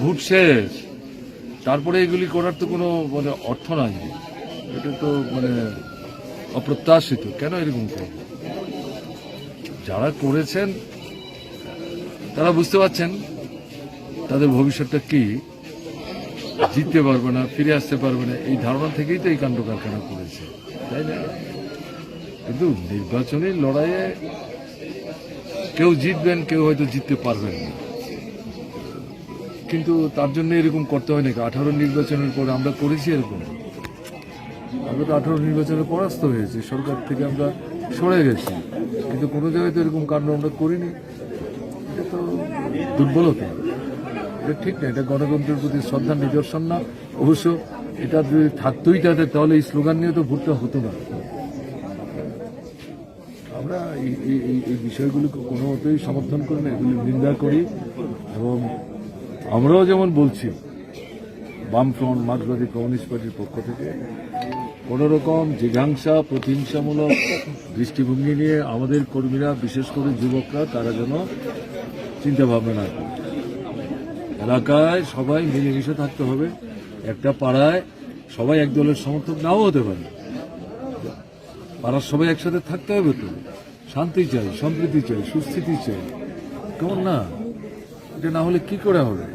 Vote শেষ, তারপরে এগুলি করার তো কোনো মানে অর্থ নাই। এটা তো মানে অপ্রত্যাশিত। কেন এরকম করব? যারা করেছেন তারা বুঝতে পারছেন তাদের ভবিষ্যৎটা কি, জিততে পারবে না, ফিরে আসতে পারবে না, এই ধারণা থেকেই তো এই কাণ্ড কারখানা করেছে, তাই না? কিন্তু নির্বাচনী লড়াইয়ে কেউ জিতবেন, কেউ হয়তো জিততে পারবেন না, কিন্তু তার জন্য এরকম করতে হয় নাকি? 18 নির্বাচনের পরে আমরা করেছি এরকম? আমরা তো 18 নির্বাচনে পরাস্ত হয়েছি, সরকার থেকে আমরা সরে গেছি, কিন্তু কোনো জায়গায় তো এরকম কাণ্ড আমরা করিনি। এটা তো দুর্বলতা, এটা ঠিক না, এটা গণতন্ত্রের প্রতি শ্রদ্ধার নিদর্শন না। অবশ্য এটা যদি থাকতোই তাহলে এই স্লোগান নিয়ে তো ভোটটা হতো না। আমরা এই বিষয়গুলোকে কোনো মতেই সমর্থন করি না, এগুলি নিন্দা করি। এবং আমরাও যেমন বলছি, বামফ্রন্ট মার্ক্সবাদী কমিউনিস্ট পার্টির পক্ষ থেকে কোনো রকম জিঘাংসা প্রতিহিংসামূলক দৃষ্টিভঙ্গি নিয়ে আমাদের কর্মীরা, বিশেষ করে যুবকরা, তারা যেন চিন্তা ভাবনা না করে। এলাকায় সবাই মিলেমিশে থাকতে হবে। একটা পাড়ায় সবাই এক দলের সমর্থক নাও হতে পারে, পাড়ার সবাই একসাথে থাকতে হবে। তো শান্তি চাই, সম্প্রীতি চাই, সুস্থিতি চাই, কেমন না? এটা না হলে কি করে হবে?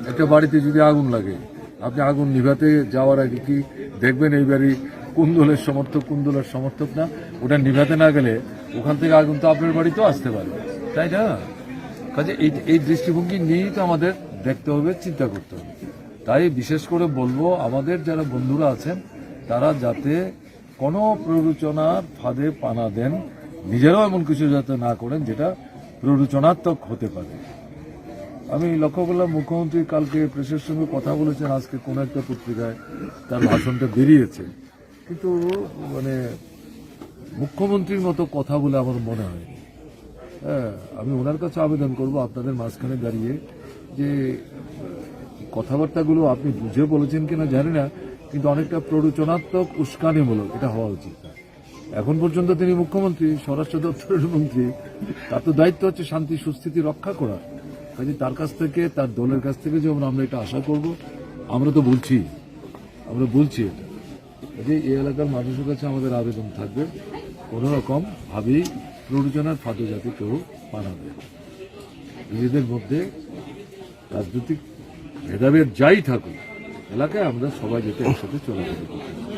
একটা বাড়িতে যদি আগুন লাগে, আপনি আগুন নিভাতে যাওয়ার আগে কি দেখবেন এই বাড়ি কোন দলের সমর্থক, কোন দলের সমর্থক না? ওটা নিভাতে না গেলে ওখান থেকে আগুন তো আপনার বাড়িতেও আসতে পারে, তাই না? কাজে এই দৃষ্টিভঙ্গি নিয়েই তো আমাদের দেখতে হবে, চিন্তা করতে হবে। তাই বিশেষ করে বলবো, আমাদের যারা বন্ধুরা আছেন তারা যাতে কোনো প্ররোচনার ফাঁদে পা না দেন, নিজেরাও এমন কিছু যাতে না করেন যেটা প্ররোচনাত্মক হতে পারে। আমি লক্ষ্য করলাম মুখ্যমন্ত্রী কালকে প্রেসের সঙ্গে কথা বলেছেন, আজকে কোন একটা পত্রিকায় তার ভাষণটা বেরিয়েছে, কিন্তু মানে মুখ্যমন্ত্রীর মতো কথা বলে আমার মনে হয়। হ্যাঁ, আমি ওনার কাছে আবেদন করব আপনাদের মাঝখানে দাঁড়িয়ে যে কথাবার্তাগুলো আপনি বুঝে বলেছেন কিনা জানি না, কিন্তু অনেকটা প্ররোচনাত্মক, উস্কানিমূলক এটা হওয়া উচিত না। এখন পর্যন্ত তিনি মুখ্যমন্ত্রী, স্বরাষ্ট্র দপ্তরের মন্ত্রী, তার তো দায়িত্ব হচ্ছে শান্তি সুস্থিতি রক্ষা করা। কাজে তার কাছ থেকে, তার দলের কাছ থেকে যেমন আমরা এটা আশা করব, আমরা তো বলছি, আমরা বলছি এটা যে এই এলাকার মানুষের কাছে আমাদের আবেদন থাকবে, কোনো রকম ভাবেই প্ররোচনার ফাঁদে যাতে কেউ পা না দেয়। নিজেদের মধ্যে রাজনৈতিক ভেদাভেদ যাই থাকুক, এলাকায় আমরা সবাই যাতে একসাথে চলাফেরা করতে পারি।